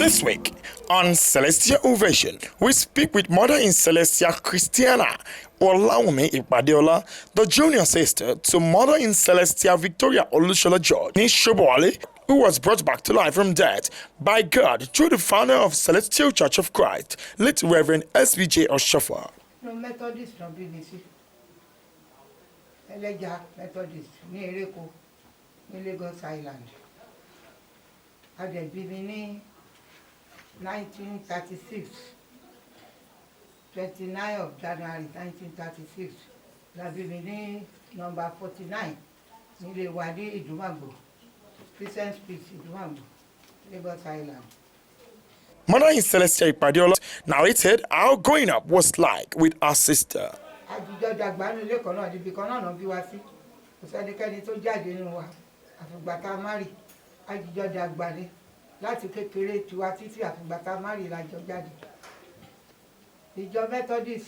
This week on Celestial Ovation, we speak with Mother in Celestial Christiana Olawumi Ipadeola, the junior sister to Mother in Celestial Victoria Olushola George Nishobole, who was brought back to life from death by God through the founder of Celestial Church of Christ, late Reverend SBJ Oshofa. No Methodist no BBC. Eleja Methodist ní Ereko ní Lagos Island. A dẹ̀ bí mi ní 1936, 29 of January 1936. La bí mi ní number 49 nílé wa ní Ìdúmàgbò, Christian Street Ìdúmàgbò, Lagos Island. Mother in Celestial Ipadeola narrated how growing up was like with her sister. Àjíjọ dàgbà ní ilé kan náà níbi kan náà bí wá sí. Kò sẹ́nikẹ́ni tó jáde nínú wa. Àfìgbà tá a márì. Àjíjọ dàgbà ní láti kékeré tiwa títí àfìgbà tá a márì lájọ jáde. Ìjọ Methodist,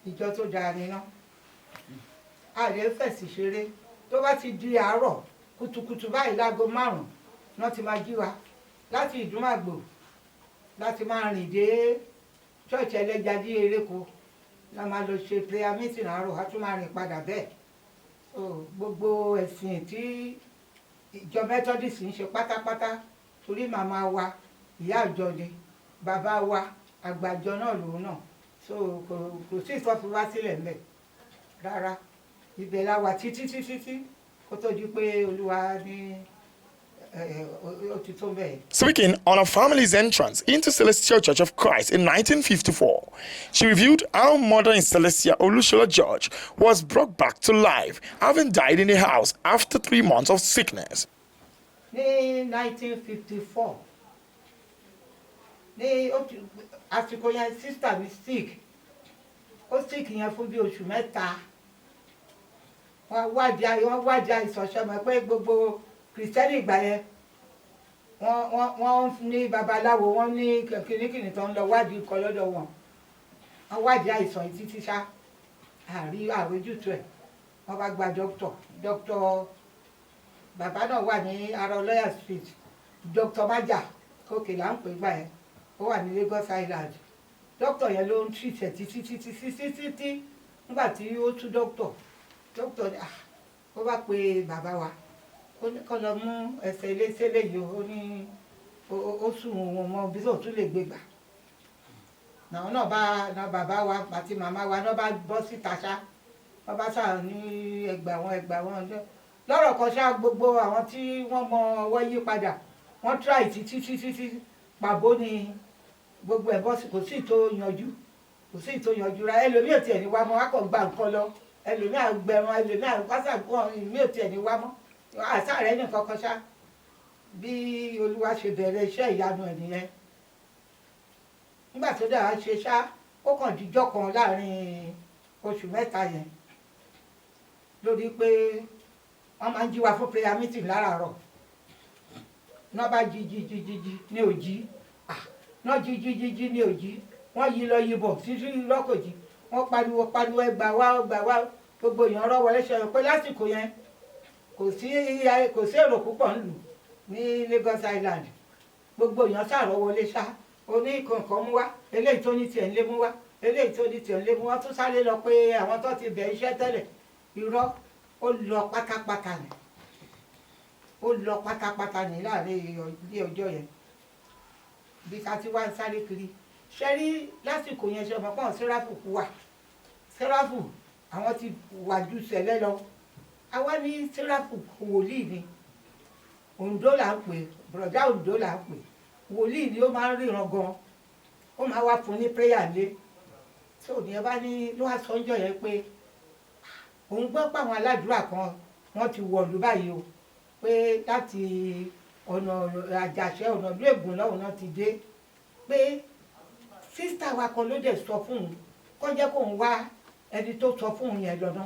ìjọ tó dáa ni náà. Àlè fẹ̀sì ṣeré. Tó bá ti di àárọ̀, kùtùkùtù báyìí láago 5 náà ti máa jí wa láti Ìdúmàgbò láti máa rìn dé church Ẹlẹ́ja dí Ereko. La máa lọ ṣe prayer meeting àárọ̀ a tún máa rìn padà bẹ́ẹ̀. So gbogbo ẹ̀sìn tí ìjọ Methodist ń ṣe pátápátá torí màmá wa ìyá àjọ ni bàbá wa àgbàjọ náà lòun náà. So kò sí ìsọfí wá sílẹ̀ ńbẹ̀ rárá. Ibẹ̀ la wà títí kó tó di pé Olúwa ní Speaking on her family's entrance into Celestial Church of Christ in 1954, she revealed how Mother in Celestial Olushola George was brought back to life, having died in the house after 3 months of sickness. In 1954, àsìkò yẹn sister mi sick. Ó sick yẹn fún bí oṣù mẹ́ta. Wọ́n wádìí àìsàn ṣe mọ̀ pé gbogbo Kristẹni ìgbà yẹn wọ́n ní babaláwo wọ́n ní kìnnìkìnnì tó ń lọ wádìí nǹkan lọ́dọ̀ wọn. Wọ́n wádìí àìsàn yìí títí ṣá àrójútu ẹ̀. Wọ́n bá gba dókítọ̀ bàbá náà wà ní ara Lawyer Street, Dr. Maja òkè là ń pè gbà yẹn. Ó wà ní Lagos Island. Dókítọ̀ yẹn ló ń treat ẹ̀ títí nígbà tí ó tú dókítọ̀ ni ó bá pe bàbá wa. Ó ní kó lọ mú ẹsẹ̀ iléeṣẹ́ yìí ó ní ó sùn wọn mọ bí tó tún lè gbé gbà. Àwọn náà bá bàbá wa àti màmá wa náà bá bọ́ síta ṣá. Wọ́n bá sà ní ẹgbà wọn lọ́rọ̀ kan ṣá gbogbo àwọn tí wọ́n mọ ọwọ́ yí padà wọ́n try títí pàbó ni gbogbo ẹ̀ bọ́ sí kò sí tó yanjú ra ẹlòmíì ò tiẹ̀ ní wá mọ́ wá kàn gba nǹkan lọ ẹlòmíì àgbẹ̀rún ẹlòmíì àgbàsàgbọ̀n ìmí ò tiẹ̀ ní wá mọ́ àṣàrẹ́ ní kankan ṣá bí Olúwa ṣe bẹ̀rẹ̀ iṣẹ́ ìyanu ẹ̀ nìyẹn. Nígbà tó dáa ṣe ṣá ó kàn díjọ́ kan láàrin oṣù mẹ́ta yẹn lórí pé wọ́n máa ń jí wa fún prayer meeting láràárọ̀. Náà bá jí ní òjì náà jí ní òjì wọ́n yí lọ yí bọ̀ títí lọ́kòjì wọ́n pariwo ẹgbà wá gbogbo èèyàn rọ́ wọlé ṣe pé lásìkò yẹn kò sí èrò púpọ̀ nílùú ní Lagos Island. Gbogbo èèyàn sàrọ̀ wọlé ṣá oní kankan mú wá eléyìí tó ní tiẹ̀ ń lé mú wá eléyìí tó ní tiẹ̀ ń lé mú wá tún sáré lọ pé àwọn tó ti bẹ̀ iṣẹ́ tẹ́lẹ̀ irọ́ ó lọ pátápátá ní láàrin ilé ọjọ́ yẹn bí ká ti wá ń sáré kiri ṣe rí lásìkò yẹn ṣe ọmọ pọ́n sẹ́ráfù kú wà sẹ́ráfù àwọn ti wà ju sẹ̀lẹ̀ lọ àwa ní sẹ́ráfù wòlíì ni Oǹdó là ń pè bùrọ̀dá Oǹdó là ń pè wòlíì ni ó máa ń ríran gan ó máa wá fún ní prayer lé tí òní ẹ bá ní ló wá sọ́njọ́ yẹn pé òun gbọ́ pàwọn aládùúrà kan wọ́n ti wọ̀lú báyìí o pé láti ọ̀nà àjàṣẹ́ ọ̀nà ìlú Ègùn lọ́hùn náà ti dé pé sísítà wa kan ló dẹ̀ sọ fún un kó jẹ́ kóun wá ẹni tó sọ fún un yẹn lọ́nà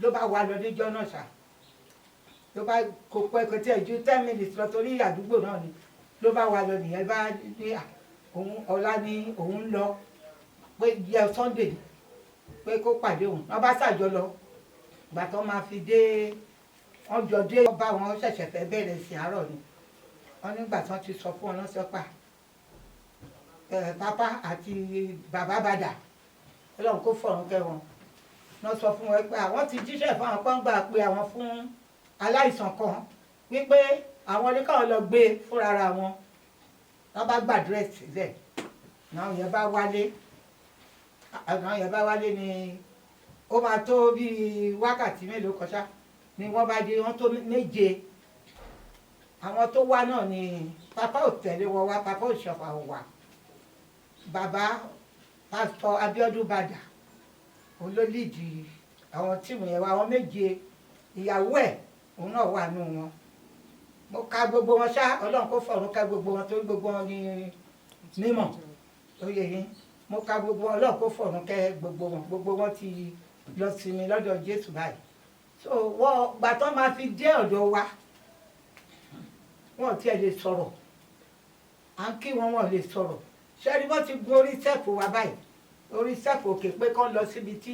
ló bá wá lọ níjọ́ náà ṣá ló bá kó pẹ́ kó tí ẹ̀ ju 10 minutes lọ torí àdúgbò náà ni ló bá wá lọ nìyẹn bá ní òun ọ̀la ni òun lọ pé yẹ Sunday pé kó pàdé òun wọ́n bá ṣàjọ lọ gbà tó máa fi dé wọ́n jọ dé ọba wọn ṣẹ̀ṣẹ̀ fẹ́ bẹ̀rẹ̀ sí àárọ̀ ni wọ́n nígbà tí wọ́n ti sọ fún wọn lọ́sọ̀pá pápá àti bàbá bàdà ọlọ́run kó fọ̀run kẹ́ wọn náà sọ fún wọn pé àwọn ti jíṣẹ́ fún àwọn kan gbà pé àwọn fún aláìsàn kan wípé àwọn oníkàwọn lọ gbé fúnra wọn wọ́n bá gbàdúrà sílẹ̀ náà yẹn bá wálé ni ó máa tó bíi wákàtí mélòó kan ṣá ni wọ́n bá dé wọ́n tó méje àwọn tó wá náà ni pápá ò tẹ̀lé wọn wá pápá ò ṣọ̀fà ò wá bàbá pásítọ̀ Abíọ́dún Bàdà olólìdí àwọn tíìmù yẹn wá àwọn méje ìyàwó ẹ̀ òun náà wà nù wọn mo ka gbogbo wọn ṣá Ọlọ́run kó fọ̀run ká gbogbo wọn torí gbogbo wọn ní mímọ̀ oyè yín mo ka gbogbo wọn Ọlọ́run kó fọ̀run kẹ́ gbogbo wọn ti lọ sinmi lọ́dọ̀ Jésù báyìí so wọ́n gbàtọ́ máa fi dé ọ̀dọ̀ wa wọn tiẹ̀ lè sọ̀rọ̀ à ń kí wọn lè sọ̀rọ̀ ṣẹ́ni wọ́n ti gun orí sẹ́ẹ̀fù wa báyìí orí sẹ́ẹ̀fù òkè pé kán lọ síbi tí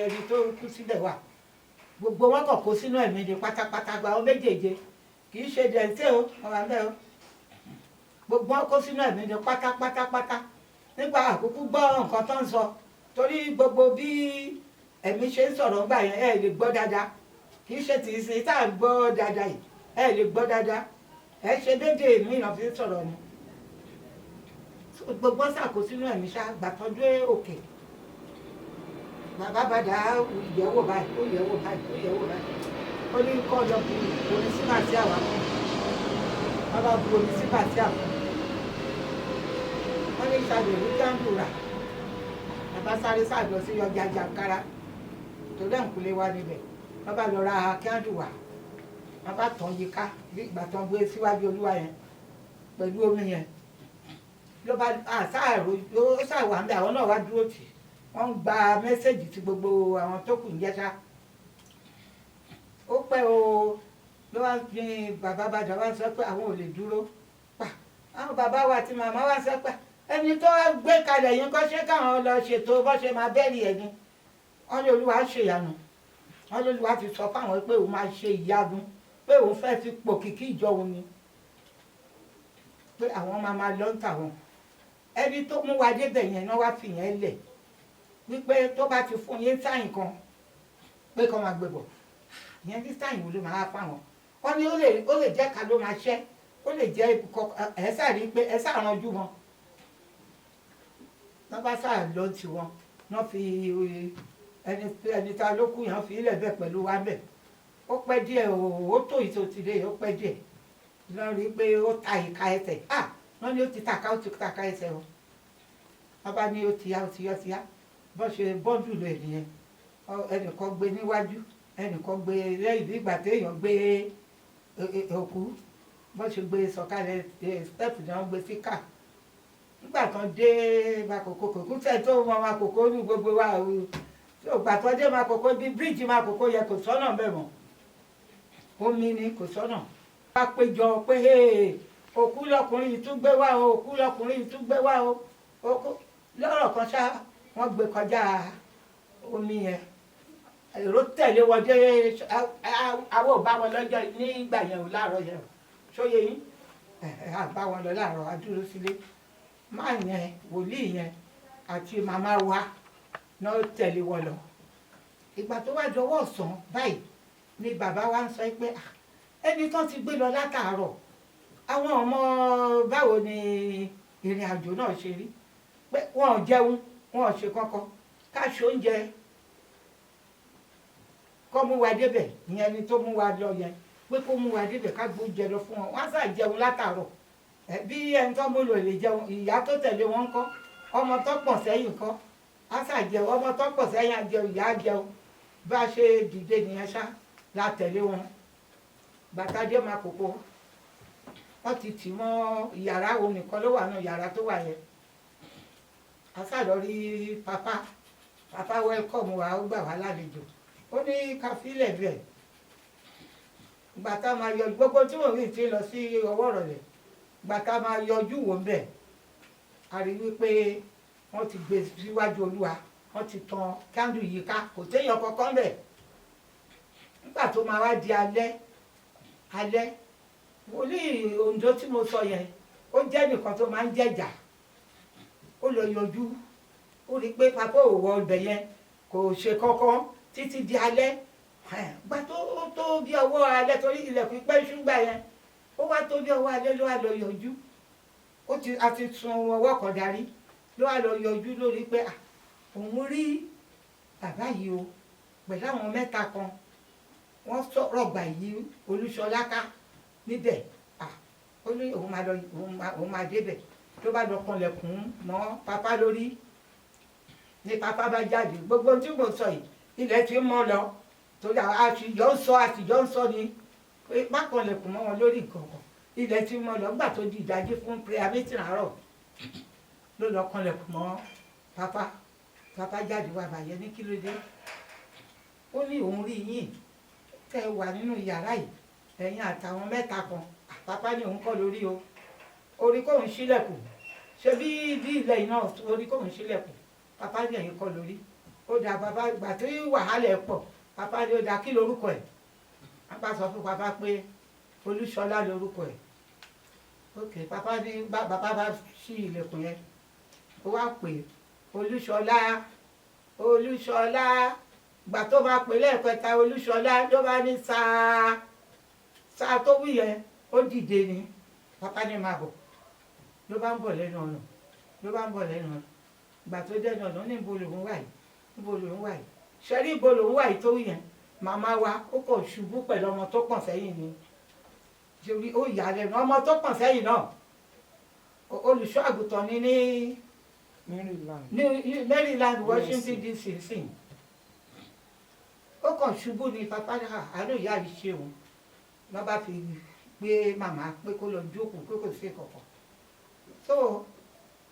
ẹni tó kú síbẹ̀ wà gbogbo wọn kàn kó sínú ẹ̀mí ni pátápátá gba ọ méjèèje kì í ṣe dẹ̀ǹtẹ́ o ọ̀rọ̀ abẹ́ o gbogbo wọn kó sínú ẹ̀mí ni pátápátá nípa àkókò gbọ́ nǹkan tó ń sọ torí gbogbo bí ẹ̀mí ṣe ń sọ̀rọ̀ ńgbà yẹn ẹ̀ lè gbọ́ dáadáa kì í ṣe tìí sí tá à ń gbọ́ dáadáa yìí ẹ̀ lè gbọ́ dáadáa ẹ̀ ṣe déédéé mìíràn fi ń sọ̀rọ̀ ni gbogbo ṣàkó sínú ẹ̀mí ṣá gbàtọ́jú òkè bàbá Bàdà ìyẹ̀wò báyìí ó ní kọ́ lọ bu omi sí màsí àwa fún bàbá bu omi sí màsí àwa wọ́n ní ìṣàlẹ̀ ìlú jáǹdù rà bàbá sáré sàjọ sí ọjà jàǹkárá tó dẹ́ǹkulé wa níbẹ̀ bàbá lọ ra kíándù wà bàbá tàn yíká bí ìgbà tán gbé síwájú Olúwa yẹn pẹ̀lú omi yẹn ló bá àṣàrò ló ṣàwà ń bẹ àwọn náà wá dúró tì wọ́n ń gba mẹ́sẹ̀gì tí gbogbo àwọn tó kù ń jẹ́ ṣá ó pẹ́ o ló wá fi bàbá Bàdà wá sọ pé àwọn ò lè dúró pa àwọn bàbá wa àti màmá wa sọ pé ẹni tó gbé kalẹ̀ yín kọ́ ṣé káwọn lọ ṣètò bó ṣe máa bẹ́ẹ̀rì ẹ̀ ni wọ́n ní Olúwa ṣèyanu wọ́n ní Olúwa ti sọ fáwọn pé òun máa ṣe ìyanu pé òun fẹ́ fi pòkìkí ìjọ òun ni pé àwọn máa lọ ń tà wọn ẹni tó mú wa débẹ̀ yẹn náà wá fi yẹn lẹ̀ wípé tó bá ti fún yín sáyìn kan pé kọ́ máa gbé bọ̀ ìyẹn ní sáyìn wo ló máa fáwọn wọ́n ní ó lè jẹ́ ká ló máa ṣẹ́ ó lè jẹ́ ẹ̀ sàrí pé ẹ̀ sàrànjú wọn wọ́n bá sàrà lọ ti wọn wọ́n fi ẹni tá ló kú yẹn fi ilẹ̀ bẹ̀ pẹ̀lú wa bẹ̀ ó pẹ́ díẹ̀ ó tó ìtòtìlé ó pẹ́ díẹ̀ lọ́ọ́ rí pé ó ta ìka ẹsẹ̀ wọ́n ní ó ti taka ẹsẹ̀ o wọ́n bá ní ó ti yá bọ́ ṣe bọ́ọ̀dù lọ ènìyàn ẹnìkan gbé níwájú ẹnìkan gbé lẹ́yìn bí ìgbà téèyàn gbé òkú bọ́ ṣe gbé sọ̀kalẹ̀ stẹ́pù náà gbé síkà nígbà tán dé Makoko kò tẹ̀ tó mọ Makoko ní gbogbo wa o ìgbà tán dé Makoko bí bíríìjì Makoko yẹ kò sọ́nà bẹ́ẹ̀ mọ́ omi ni kò sọ́nà wá péjọ pé òkú lọkùnrin yìí tún gbé wá o òkú lọkùnrin yìí tún gbé wá o òkú lọ́rọ̀ kan ṣá wọ́n gbé kọjá omi yẹn èrò tẹ̀lé wọn dé àwọn ò bá wọn lọ́jọ́ nígbà yẹn ò láàárọ̀ yẹn o ṣóye yín àbá wọn lọ láàárọ̀ adúró sílé máa yẹn wòlíì yẹn àti màmá wa náà tẹ̀lé wọn lọ ìgbà tó wá jọwọ́ ọ̀sán báyìí ni bàbá wa ń sọ pé ẹni tán ti gbé lọ látàárọ̀ àwọn ọmọ báwo ni ìrìn àjò náà ṣe rí pé wọn ò jẹun wọn ò ṣe kankan ká ṣe oúnjẹ kó mú wa débẹ̀ ìyẹn ni tó mú wa lọ yẹn pé kó mú wa débẹ̀ ká gbóúnjẹ lọ fún wọn wọn á sà jẹun látàárọ̀ bí ẹni tó mú lò lè jẹun ìyá tó tẹ̀lé wọn ńkọ́ ọmọ tó pọ̀ sẹ́yìn ńkọ́ á sà jẹun ọmọ tó pọ̀ sẹ́yìn á jẹun ìyá á jẹun bá a ṣe dìde nìyẹn ṣá la tẹ̀lé wọn bàtà dé Makoko wọ́n ti tì mọ́ yàrá òun nìkan ló wà náà yàrá tó wà yẹn a sá lọ rí papa welcome wa ó gbà wá lálejò ó ní ká fílẹ̀ bẹ́ẹ̀ gbàtà máa yọ gbogbo tí wọ́n rí ti lọ sí ọwọ́ rẹ̀ gbàtà máa yọjú wò ń bẹ̀ a rí wípé wọ́n ti gbé síwájú Olúwa wọ́n ti tan kándù yìí ká kò téèyàn kankan bẹ̀ nígbà tó máa wá di alẹ́ wòlíì Oǹdó tí mo sọ yẹn ó jẹ́ nìkan tó máa ń jẹ̀jà lọ yọjú ó rí i pé papa ò wọ ibẹ̀ yẹn kò ṣe kankan títí di alẹ́ gba tó bí ọwọ́ alẹ́ torí ilẹ̀kùn pẹ́ ṣúgbà yẹn ó wá tó bí ọwọ́ alẹ́ ló wá lọ yọjú a ti sun ọwọ́ kan darí ló wá lọ yọjú lórí pé òun rí bàbá yìí o pẹ̀lú àwọn mẹ́ta kan wọ́n sọ̀rọ̀ gbà yí Olúṣọlá ká níbẹ̀ ó ní òun máa débẹ̀ tó bá lọ kanlẹ̀kùn mọ́ pápá lórí ní pápá bá jáde gbogbo tí mo sọ yìí ilẹ̀ ti mọ́ lọ torí àtijọ́ ń sọ ni pé má kanlẹ̀kùn mọ́ wọn lórí nǹkan ilẹ̀ ti mọ́ lọ nígbà tó di ìdájí fún prayer meeting àárọ̀ ló lọ kanlẹ̀kùn mọ́ pápá jáde wá bàyẹ̀ ní kí ló dé ó ní òun rí yín tẹ́ ẹ wà nínú yàrá yìí ẹ̀yin àtàwọn mẹ́ta kan pápá ní òun kọ́ lórí o orí kóun ṣílẹ̀kùn ṣe bí ilẹ̀ yìí náà orí kóun ṣílẹ̀kùn pápá ní ẹ̀yin kọ́ lórí ó dà bàbá gbà tí wàhálà ẹ̀ pọ̀ pápá ní ó dà kí lorúkọ ẹ̀ pápá sọ fún pápá pé Olúṣọlá lorúkọ ẹ̀ ok pápá ní bàbá bá ṣí ilẹ̀kùn yẹn ó wá pè Olúṣọlá gbà tó bá pè lẹ́ẹ̀kẹta Olúṣọlá ló bá ní sáà tó wí yẹn ó dìde ni pápá ní máa bọ̀ ló bá ń bọ̀ lẹ́nu ọ̀nà gbà tó dẹ́nu ọ̀nà ní ibo lòun wà yìí ṣẹ́rí ibo lòun wà yìí tó wí yẹn màmá wa ó kàn ṣubú pẹ̀lú ọmọ tó pọ̀n sẹ́yìn ni ṣe ó yà lẹ́nu ọmọ tó pọ̀n sẹ́yìn náà olùṣọ́ àgùntàn ní Maryland Washington DC sìn ó kàn ṣubú ní pápá àárò ìyá yìí ṣe òun lọ́ bá fi gbé màmá pé kó lọ jókòó pé kò sí kankan so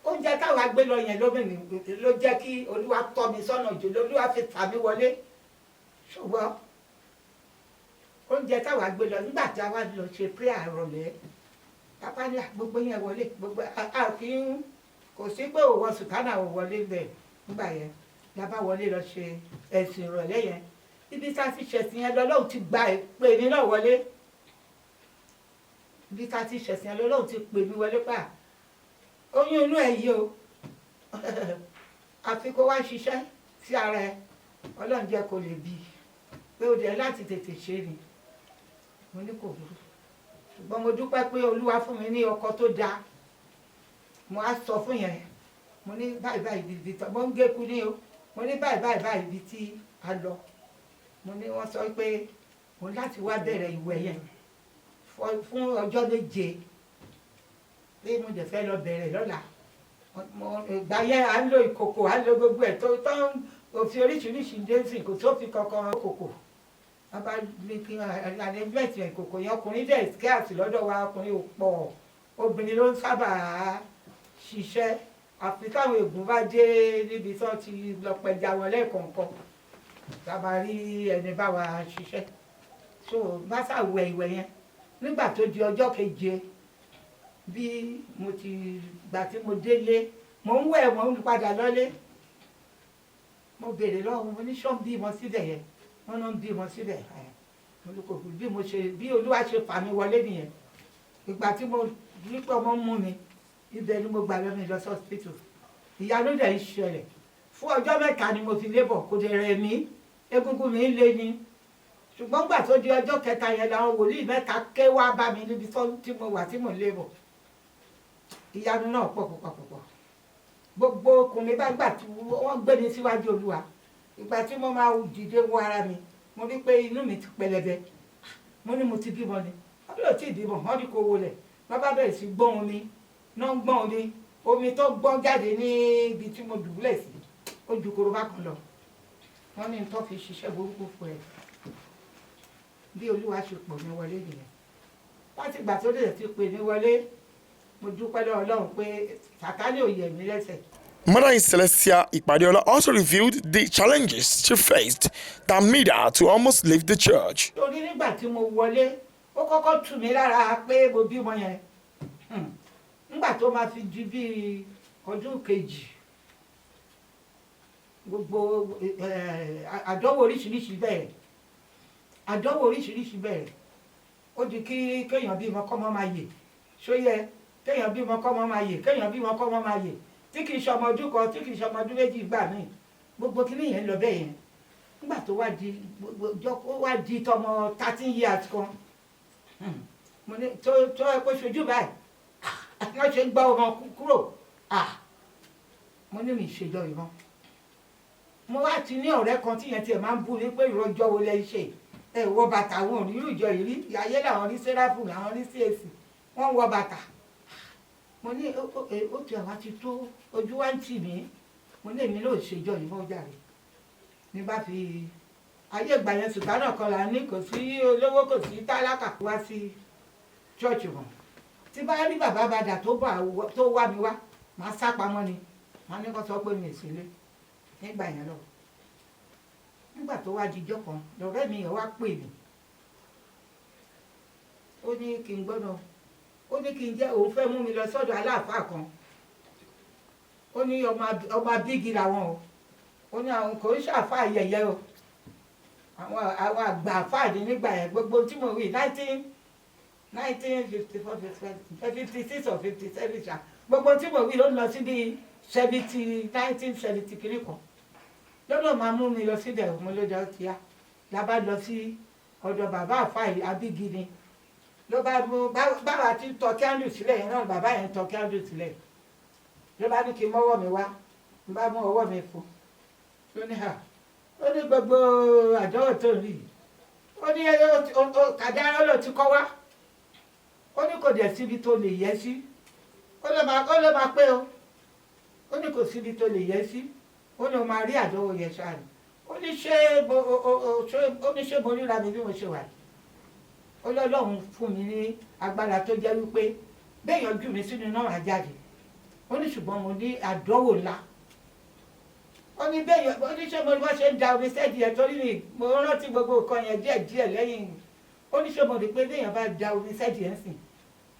oúnjẹ táwa gbé lọ yẹn lóbìnrin ló jẹ́ kí Olúwa tọ́ mi sọ́nà jù lÓlúwa fi fà mí wọlé ṣùgbọ́n oúnjẹ táwa gbé lọ nígbà tí a wá lọ ṣe prayer rọ̀lẹ́ pápá ní gbogbo yẹn wọlé gbogbo àfihàn kò sí pé òwò sùkánà ò wọlé bẹ́ẹ̀ nígbà yẹn lábá wọlé lọ ṣe ẹ̀sìn ìrọ̀lẹ́ yẹn ibi tá a ti ṣẹ̀sìn yẹn lọ́lọ́run ti gba ìpè mí náà wọlé ibi tá a ti ṣẹ̀sìn yẹn lọ́lọ́run ti pè mí wọlé pa oyún inú ẹ̀ yìí o àfi kó wá ṣiṣẹ́ sí ara ẹ Ọlọ́run jẹ́ kó lè bí pé ó dẹ̀ láti tètè ṣe ni mo ní kò burú ṣùgbọ́n mo dúpẹ́ pé Olúwa fún mi ní ọkọ tó dáa mo á sọ fún yẹn mo ní báyìí ibi tó mo ń gékú ní o mo ní báyìí ibi tí a lọ mo ní wọ́n sọ pé mo láti wá bẹ̀rẹ̀ ìwẹ̀ yẹn fún ọjọ́ méje pé mo dẹ̀ fẹ́ lọ bẹ̀rẹ̀ lọ́la ìgbà yẹn à ń lo ìkòkò à ń lo gbogbo ẹ̀ tó tán òfin oríṣiríṣi dẹ́sìn kò sófin kankan kòkò wọ́n bá ní kí arrangement ìkòkò yẹn ọkùnrin dẹ̀ scarce lọ́dọ̀ wa ọkùnrin ò pọ̀ obìnrin ló ń sábà ṣiṣẹ́ àfi táwọn ègún bá dé níbi tí wọ́n ti lọ pẹja wọn lẹ́ẹ̀kọ̀ọ̀kan sábà rí ẹni bá wa ṣiṣẹ́ so bá ṣàwẹ̀ ìwẹ̀ yẹn nígbà tó di ọjọ́ keje bí mo ti gbà tí mo délé mo ń wẹ̀ mo ń padà lọ́lé mo béèrè lọ́wọ́ mo ní ṣọ́n bímọ síbẹ̀ yẹn wọ́n náà ń bímọ síbẹ̀ bí Olúwa ṣe fà mí wọlé nìyẹn ìgbà tí mo rí pé ọmọ ń mú mi ibẹ̀ ni mo gbà lọ́mí lọ sí hospital ìyanu dẹ̀ ń ṣẹlẹ̀ fún ọjọ́ mẹ́ta ni mo fi lébọ̀ kò dẹ̀ rẹ̀ mí egungun mi ń lé ní ṣùgbọ́n gbà tó di ọjọ́ kẹta yẹn làwọn wòlíì mẹ́ta ké wá bá mi níbi tí mo wà tí mo lébọ̀ ìyanu náà pọ̀ púpọ̀ gbogbo ọkùnrin bá gbà tí wọ́n gbé mi síwájú Olúwa ìgbà tí mo máa dìde wo ara mi mo rí pé inú mi ti pẹlẹbẹ mo ní mo ti bímọ ni wọ́n bí ò tí ì bímọ wọ́n ní kó wọlé wọ́n bá bẹ̀rẹ̀ sí gbọ́n omi náà ń gbọ́n omi tó gbọ́n jáde ní ibi tí mo dùbúlẹ̀ sí ó ju korobá kan lọ wọ́n ní tó fi ṣiṣẹ́ burúkú fún ẹ bí Olúwa ṣe pọ̀ mi wọlé nìyẹn láti ìgbà tó lè ti pè mí wọlé mo dúpẹ́ lọ́wọ́ Ọlọ́run pé Sàtánì ò yẹ̀ mí lẹ́sẹ̀. Mother in Celestia Ipadeola also revealed the challenges she faced that made her to almost leave the church. Torí nígbà tí mo wọlé ó kọ́kọ́ tù mí lára pé mo bímọ yẹn nígbà tó máa fi di bí ọdún kejì gbogbo àdánwò oríṣiríṣi bẹ̀rẹ̀ ó di kí kéèyàn bímọ kọ́mọ máa yè ṣóyẹ kéèyàn bímọ kọ́mọ máa yè tí kì í ṣọmọ ọdún kan tí kì í ṣọmọ ọdún méjì gbà míì gbogbo kíní yẹn lọ bẹ́ẹ̀ yẹn nígbà tó wá di tọmọ 13 years kan mo ní tó ẹ kó ṣojú báyìí wọ́n ṣe ń gbọ́ ọmọ kúrò mo ní mi ṣèjọ ìran mo wá ti ní ọ̀rẹ́ kan tí yẹn tiẹ̀ máa ń bú ní pé ìrọ́jọ́ wo lẹ ṣe ẹ wọ bàtà wọn ò rí ìjọ yìí rí ayé làwọn rí sẹ́ráfù làwọn rí CAC wọ́n wọ bàtà mo ní ó ti àwa ti tó ojú wa ń tì mí mo ní èmi náà ṣèjọ ìran jàre ní bá fi ayé ìgbà yẹn ṣùgbọ́n náà kan là ní kò sí olówó kò sí tálákà wá sí ṣọ́ọ̀ṣì wọn tí bá rí bàbá bàdà tó wá mi wá màá sá pamọ́ ni màá ní kó sọ pé mi ì sílé nígbà yẹn lọ nígbà tó wá dijọ́ kan lọ́rẹ́ mi yẹn wá pè mí ó ní kí n gbọ́dọ̀ ó ní kí n jẹ́ òun fẹ́ mú mi lọ sọ́dọ̀ aláàfáà kan ó ní ọmọ abígi làwọn o ó ní àwọn kò ń ṣàfáà yẹ̀yẹ́ o àwọn àgbà àfáà ní nígbà yẹn gbogbo tí mo wí 1954 56 or 57 ṣá gbogbo tí mo wí ló ń lọ sí bíi 1970 kiri kan lọ́dọ̀ máa mú mi lọ síbẹ̀ mo ló jọ tíá la bá lọ sí ọ̀dọ̀ bàbá àfáà abígi ni ló bá mú báwa ti tọ kíándù sílẹ̀ yẹn náà bàbá yẹn tọ kíándù sílẹ̀ ló bá ní kí n mọ́wọ́ mi wá n bá mú ọwọ́ mi fún ló ní hà ó ní gbogbo àdánwò tó rí ó ní kàdára ló ti kọ́ wá ó ní kò dẹ̀ síbi tó lè yẹ sí ó ló máa pé o ó ní kò síbi tó lè yẹ sí ó ní o máa rí àdánwò yẹn ṣáà ní ó ní ṣé mo ríra mi bí mo ṣe wà ó lọ́lọ́run fún mi ní agbára tó jẹ́ wípé béèyàn jù mí sínú náà á jáde ó ní ṣùgbọ́n mo ní àdánwò ńlá ó ní béèyàn ó ní ṣé mo bá ṣe ń da omi sẹ́ẹ̀dì ẹ̀ torí mi mo rántí gbogbo nǹkan yẹn díẹ̀ lẹ́yìn ó ní ṣé mo rí pé béèyàn bá da omi sẹ́ẹ̀dì ẹ̀ sìn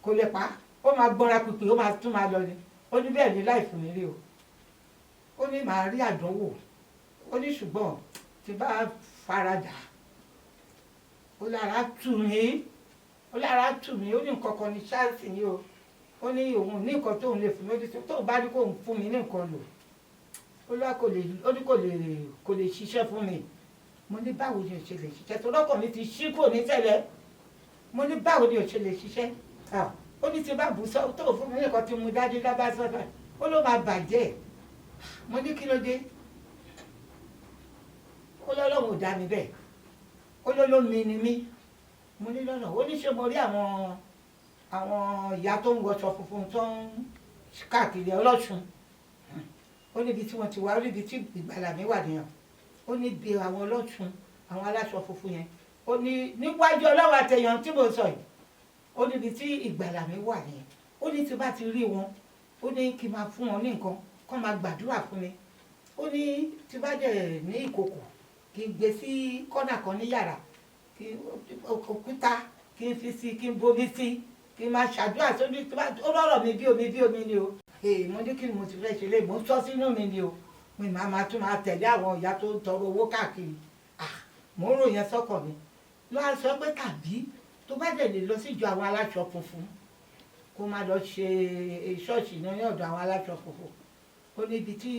kò lè pa ó máa gbọ́ra pípé ó máa tún máa lọ ni ó ní bẹ́ẹ̀ ní láì fún mi rí o ó ní màá rí àdánwò ó ní ṣùgbọ́n tí bá faradà ó lára tù mí ó ní nǹkan kan ní ṣáàsì ni o ó ní òun ní nǹkan tóun lè fún mi ó ní tóun bá ní kóun fún mi ní nǹkan lò ó lọ́ kò lè ṣiṣẹ́ fún mi mo ní báwo ni o ṣe lè ṣiṣẹ́ tó lọ́kàn mi ti ṣí kò ní tẹ́lẹ̀ mo ní báwo ni o ṣe lè ṣiṣẹ́ ó ní tí bá bù sọ tó fún mi ní nǹkan tí mo dájú lábá sọ́fà ó ló máa bàjẹ́ mo ní kí ló dé ó lọ́lọ́run ò dá mi bẹ́ẹ̀ ó lólómi ni mí mo ní lọ́nà ó ní ṣé mo rí àwọn ìyá tó ń wọṣọ funfun tó ń káàkiri ọlọ́ṣun ó níbi tí wọ́n ti wá ó níbi tí ìgbàlà mi wà nìyẹn ó ní bí àwọn ọlọ́ṣun àwọn aláṣọ funfun yẹn ó ní níwájú ọlọ́wọ́ àtẹ̀yàn tí mo sọ yìí ó níbi tí ìgbàlà mi wà nìyẹn ó ní tí bá ti rí wọn ó ní kí n máa fún wọn ní nǹkan kó máa gbàdúrà fún mi ó ní tí bá dẹ̀ ní ìkòkò kí n gbé sí kọ́nà kan ní yàrá kí òkúta kí n fi sí kí n bomi sí kí n máa ṣàdúrà sórí ó rọrọ̀ mi bí omi ni o mo ní kí ni mo ti fẹ́ ṣe lé mo ń sọ sínú mi ni o mi máa tún máa tẹ̀lé àwọn ìyá tó ń tọrọ owó káàkiri mo ń ròyìn sọ́kàn mi ló á sọ pé tàbí tó bá dẹ̀ lè lọ síjọ àwọn aláṣọ funfun kó má lọ ṣe ṣọ́ọ̀ṣì ní ọ̀dọ̀ àwọn aláṣọ funfun ó níbi tí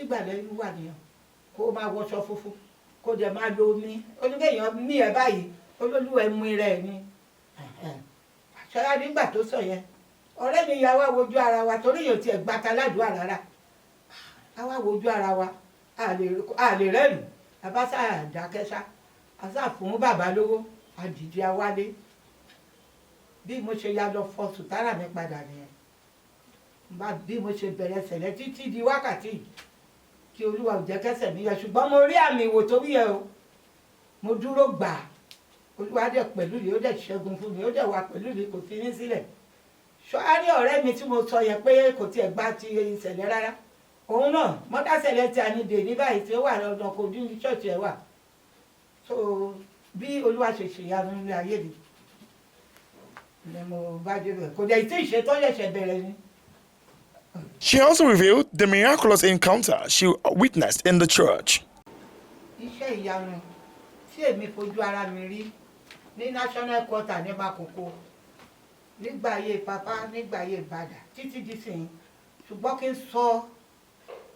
gbàlẹ́ wà nìyẹn kó máa wọṣọ funfun kó dẹ̀ máa lo omi oníbẹ̀yàn mí ẹ̀ báyìí olólùwẹ̀ mú rẹ̀ ni ṣọlá nígbà tó sọ yẹn ọ̀rẹ́ mi ya wá wojú ara wa torí yóò tiẹ̀ gbàtà ládùúgbò rárá a wá wojú ara wa a lè rẹ́rìn abáṣà àdákẹ́sà àṣà fún bàbá lówó àdìdí awálé bí mo ṣe ya lọ fọ sùtárà mi padà nìyẹn bí mo ṣe bẹ̀rẹ̀ sẹ̀lẹ̀ títí di wákàtí kí olúwa ò jẹ́ kẹsẹ̀ mi yẹ ṣùgbọ́n mo rí àmì ìwò tó yẹ o mo dúró gbà olúwa dẹ̀ pẹ̀lú mi ó dẹ̀ ṣẹ́gun fún mi ó dẹ̀ wà pẹ̀lú mi kò fi mí sílẹ̀ ṣọ́árí ọ̀rẹ́ mi tí mo sọ yẹn pé kò tiẹ̀ gba ti ìṣẹ̀lẹ̀ rárá òun náà mọ́tàṣẹ̀lẹ̀ tí a ní dè ní báyìí tí ó wà lọ́dọ̀ kò dín ní ṣọ́ọ̀ṣì ẹ̀ wà so bí olúwa ṣe ṣèyanu ní ayé mi ni mo bá dé bẹ̀ kò dẹ̀ tí ìṣètò ṣẹ̀ṣẹ̀ bẹ̀rẹ̀ ni. She also revealed the miraculous encounter she witnessed in the church. Iṣẹ́ ìyanu tí èmi fojú ara mi rí ní national quarter ní Makoko nígbà ayé Papa nígbà ayé Ìbàdàn títí di sìn ṣùgbọ́n kí n sọ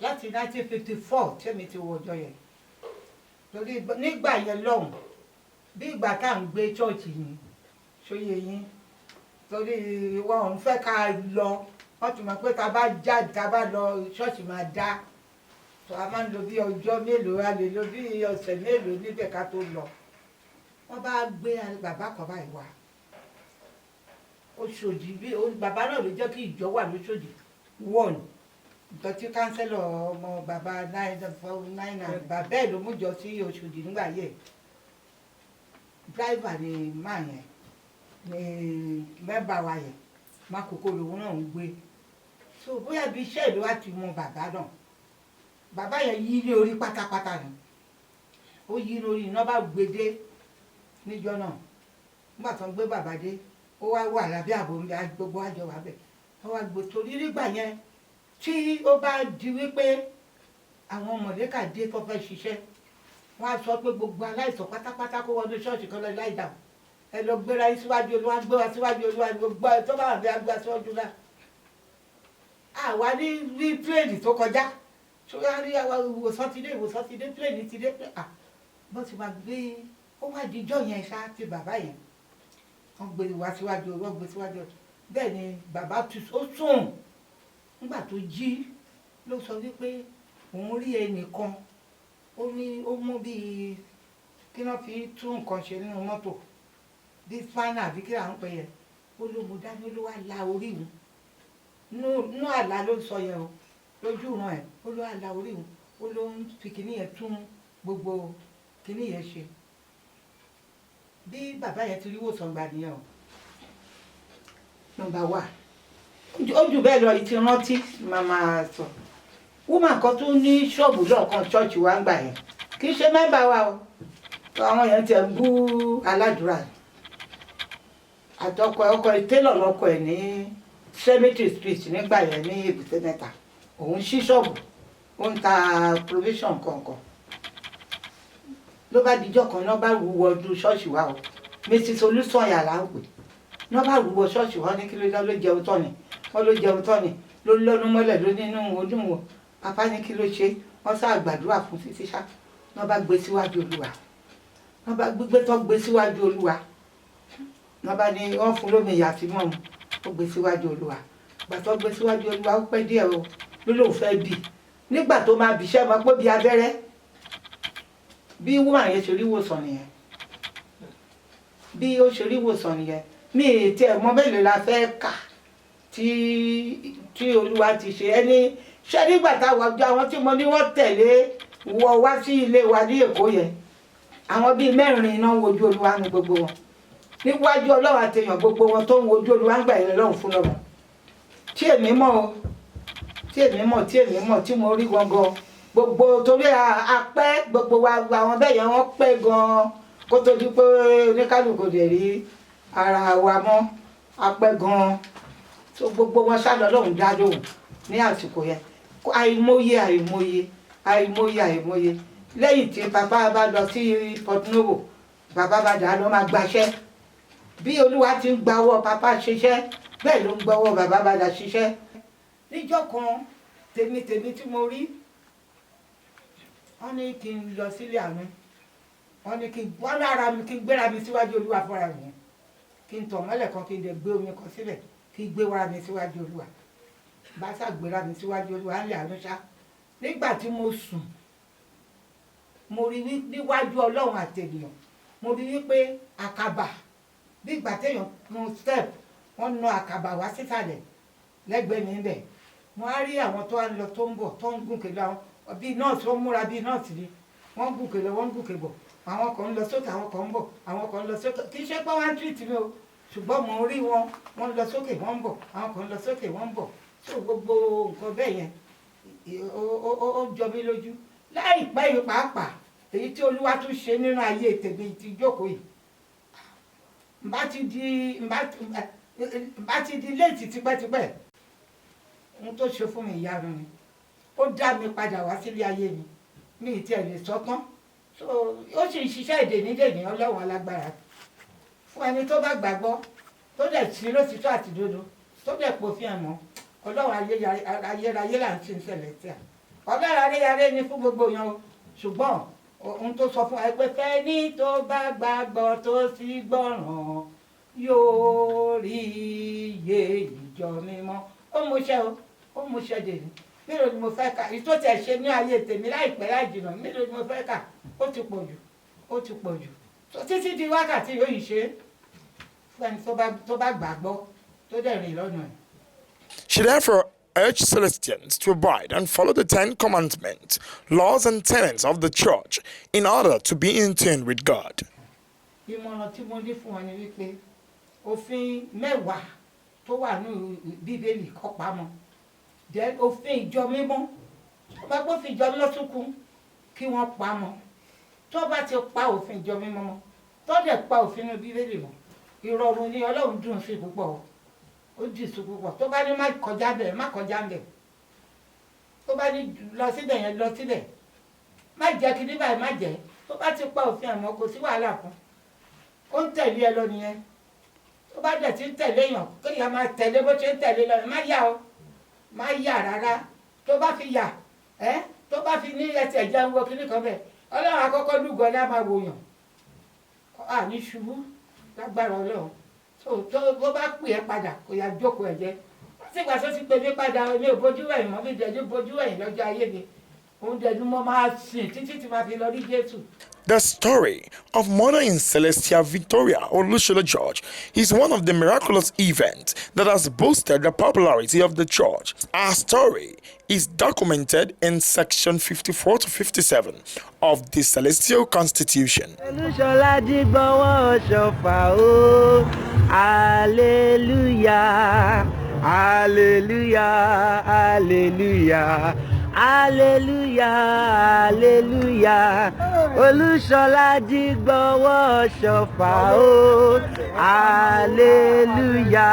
láti 1954 tẹ́mi ti wọ ọjọ́ yẹn torí nígbà yẹn lọ́hùn bí ìgbà tá à ń gbé chọ́ọ̀chì yìí ṣóyè yín torí wọn ò ń fẹ́ ká lọ wọ́n ti mọ̀ pé tá a bá jáde tá a bá lọ ṣọ́ọ̀ṣì máa dá tó a máa ń lo bí ọjọ́ mélòó a lè lo bí ọ̀sẹ̀ mélòó níbẹ̀ ká tó lọ wọ́n bá gbé bàbá kan báyìí wá Òṣòdì bí bàbá náà ló jẹ́ kí ìjọ wà lóṣòdì wọ́n nǹkan tí kánsẹ́lọ̀ ọmọ bàbá 9 bàbá ẹ̀ ló mú jọ sí Òṣòdì nígbà yẹn dráìvà ni máa yẹn ni mẹ́bà wa yẹn Mákòókò lòun náà ń gbé so bóyá bí iṣẹ́ ìlú wa ti mọ bàbá náà bàbá yẹn yí ní orí pátápátá ni ó yí lórí iná bá gbede níjọ́ náà nígbà tó ń gbé bàbá dé ó wá wà lábẹ́ àbò gbogbo àjọ wà bẹ̀ ó wá gbé torí nígbà yẹn tí ó bá di wípé àwọn mọ̀lẹ́kà dé tó fẹ́ ṣiṣẹ́ wọ́n á sọ pé gbogbo aláìsàn pátápátá kó wọnú ṣọ́ọ̀ṣì kan lọ láì dàrú ẹ lọ gbéra yín síwájú Olúwa gbé wa síwájú Olúwa gbogbo ẹ tó bá wà bí agbá síwájú náà àwa ní pléènì tó kọjá ṣọlá rí àwa ìwòsàn ti dé pléènì ti dé bó ti máa gbé ó wá díjọ́ yẹn ṣá ti bàbá yẹn wọ́n gbé wa síwájú wọ́n gbé síwájú bẹ́ẹ̀ ni bàbá ó sùn nígbà tó jí ló sọ wípé òun rí ẹnìkan ó ní ó mú bíi kí wọ́n fi tún nǹkan ṣe nínú mọ́tò bíi fáínà àbí kí à ń pè yẹn ó ló mú dání ló wá la orí òun nú àlá ló sọ yẹn o lójú ràn ẹ ó ló wá la orí òun ó ló ń fi kíní yẹn tún gbogbo kíní yẹn ṣe bí bàbá yẹn ti rí wòsàn gbà nìyẹn o nọ́mbà wà ó jù bẹ́ẹ̀ lọ ìtì rántí màmá sọ woman kan tó ní ṣọ́ọ̀bù lọ́ọ̀kan ṣọ́ọ̀ṣì wa ń gbà yẹn kì í ṣe mẹ́bà wa o àwọn yẹn ti ń bú aládùúrà àtọkọ ọkọ télọ̀ lọkọ ẹ̀ ní Cemetery Street nígbà yẹn ní Èbúté Mẹ́ta òun ṣí ṣọ́ọ̀bù ó ń ta provision kọ̀ọ̀kan ló bá dijọ́ kan náà bá rú wọdú ṣọ́ọ̀ṣì wa o Mrs. Olúsànyà là ń pè náà bá rú wọ ṣọ́ọ̀ṣì wa ní kí ló dá ló jẹun tán ni wọ́n ló jẹun tán ni ló lọ́nu mọ́lẹ̀ ló nínú ojú wọn bàbá ní kí ló ṣe wọ́n sá gbàdúrà fún títí ṣá náà bá gbé síwájú Olúwa náà bá gbígbé tó gbé síwájú Olúwa náà bá ní wọ́n fún lómi ìyá tí mọ́ ó gbé síwájú Olúwa ìgbà tó gbé síwájú Olúwa ó pẹ́ díẹ̀ o ló lóun fẹ́ bì nígbà tó máa bìṣẹ́ mọ́ pé bí abẹ́rẹ́ bí wúmà yẹn ṣe rí wòsàn nìyẹn bí ó ṣe rí wòsàn nìyẹn mi ì tiẹ̀ mọ̀ mélòó la fẹ́ kà tí Olúwa ti ṣe ẹni ṣé nígbà táwọn ọjọ́ àwọn tí mo ní wọ́n tẹ̀lé wọ wá sí ilé wa ní Èkó yẹn àwọn bíi 4 iná ń wojú Olúwa ní gbogbo wọn níwájú Ọlọ́run àtẹ̀yàn gbogbo wọn tó ń wojú Olúwa ń gbà yẹn lọ́run fún lọ́wọ́ tí èmi mọ̀ o tí èmi mọ̀ tí mo rí gangan gbogbo torí apẹ́ gbogbo wa àwọn bẹ́ẹ̀ yẹn wọ́n pẹ́ gan-an kó tó di pé oníkálùkù lè rí ara wa mọ́ apẹ́ gan-an tó gbogbo wọn ṣáà lọ́lọ́run dá lóhùn ní àsìkò yẹn àìmọye lẹ́yìn tí bàbá bá lọ sí Port Novo bàbá bá dà lọ máa gbaṣẹ́ bí Olúwa ti ń gbawọ́ bàbá ṣiṣẹ́ bẹ́ẹ̀ ló ń gbawọ́ bàbá bá dà ṣiṣẹ́. níjọ́ kan tèmi tí mo rí wọ́n ní kí n lọ sílé àánú wọ́n ní wọ́n lára mi kí n gbéra mi síwájú Olúwa fúnra mi kí n tọ̀ mọ́lẹ̀ kan kí n dẹ̀ gbé omi kan sílẹ̀ kí n gbé wára mi síwájú Olúwa bá ṣàgbéra mi síwájú Olúwa ń lè àánú ṣá nígbà tí mo sùn mo rí níwájú Ọlọ́run àtẹ̀yàn mo rí wípé àkàbà bí ìgbà téèyàn mú step wọ́n na àkàbà wá sísàlẹ̀ lẹ́gbẹ̀ẹ́ mi bẹ̀ mo á rí àwọn tó ń lọ tó ń bọ̀ tó ń gùnkè lọ bíi nọ́ọ̀sì wọ́n múra bíi nọ́ọ̀sì ni wọ́n gùnkè lọ wọ́n gùnkè bọ̀ àwọn kan ń lọ sókè àwọn kan ń bọ̀ àwọn kan ń lọ sókè kì í ṣe pé wọ́n á tìrìtì mi o ṣùgbọ́n mo rí wọn wọ́n ń lọ sókè wọ́n ń bọ̀ àwọn kan ń lọ sókè wọ́n ń bọ̀ tó gbogbo nǹkan bẹ́ẹ̀ yẹn ó jọ mí lójú láìpẹ́ yìí pàápàá èyí tí Olúwa tún ṣe nínú ayé tèmi ti jókòó yìí bá ti di léètì tipẹ́tipẹ́ ohun tó ṣe fún mi ìyanu ni ó dá mi padà wá sílé ayé mi mi ì tiẹ̀ lè sọ tán ó sì ń ṣiṣẹ́ ìdènídèní Ọlọ́run alágbára fún ẹni tó bá gbàgbọ́ tó dẹ̀ sí lótìtọ́ àti dodo tó dẹ̀ pòfin àmọ́ ọlọ́run ayérayé là ń sin Celestial ọlọ́run ayérayé ni fún gbogbo yan o ṣùgbọ́n ohun tó sọ fún wa pé fẹ́ni tó bá gbàgbọ́ tó sì gbọ́ràn yóò rí iye ìjọ mímọ́ ó múṣẹ́ dè ní mélòó ni mo fẹ́ kà èyí tó tẹ̀ ṣe ní ayé tèmi láìpẹ́ láì jìnnà mélòó ni mo fẹ́ kà ó ti pọ̀ jù títí di wákàtí yóò yìí ṣe fẹ́ni tó bá gbàgbọ́ tó dẹ̀ rìn lọ́nà ẹ̀. She therefore urged Celestians to abide and follow the 10 commandments, laws and tenets of the church in order to be in tune with God. Ìmọ̀ràn tí mo ní fún wọn ni wípé òfin mẹ́wàá tó wà ní Bíbélì kó pamọ́ then òfin ìjọ mímọ́ tó bá gbófin ìjọ mímọ́ tún kún kí wọ́n pamọ́ tó bá ti pa òfin ìjọ mímọ́ mọ́ tó dẹ̀ pa òfin ní Bíbélì mọ́ ìrọ̀rùn ni Ọlọ́run dùn sí púpọ̀ ó dì sí púpọ̀ tó bá ní má kọjá bẹ̀ má kọjá bẹ̀ tó bá ní lọ síbẹ̀ yẹn lọ síbẹ̀ má jẹ́ kí ní báyìí má jẹ́ tó bá ti pa òfin àmọ́ kò sí wàhálà fún ó ń tẹ̀lé ẹ lọ nìyẹn tó bá dẹ̀ ti ń tẹ̀lé èèyàn kéèyàn máa tẹ̀lé bó ṣe ń tẹ̀lé lọ má yà ó má yà rárá tó bá fi yà tó bá fi ní ẹsẹ̀ jẹun wo kíní kan bẹ̀ Ọlọ́run àkọ́kọ́ lúgọ ní a máa wòyàn ní ṣubú lágbára Ọlọ́run tó bó bá pè é padà kò yà jókòó ẹ̀ jẹ́ sígbà tó ti pè mí padà mi ò bójú ẹ̀yìn mọ́ mi dẹ̀jú bójú ẹ̀yìn lọ́jọ́ ayé mi òun dẹ̀jú mo máa sìn títí tí máa fi lọ rí Jésù. The story of Mother in Celestia Victoria Olushola George is one of the miraculous events that has boosted the popularity of the church. Our story is documented in section 54 to 57 of the Celestial Constitution. Hallelujah, hallelujah, hallelujah. Hallelujah, hallelujah. Olúṣọlá Jígbọ́wọ́ ṣọ̀fà o. Hallelujah.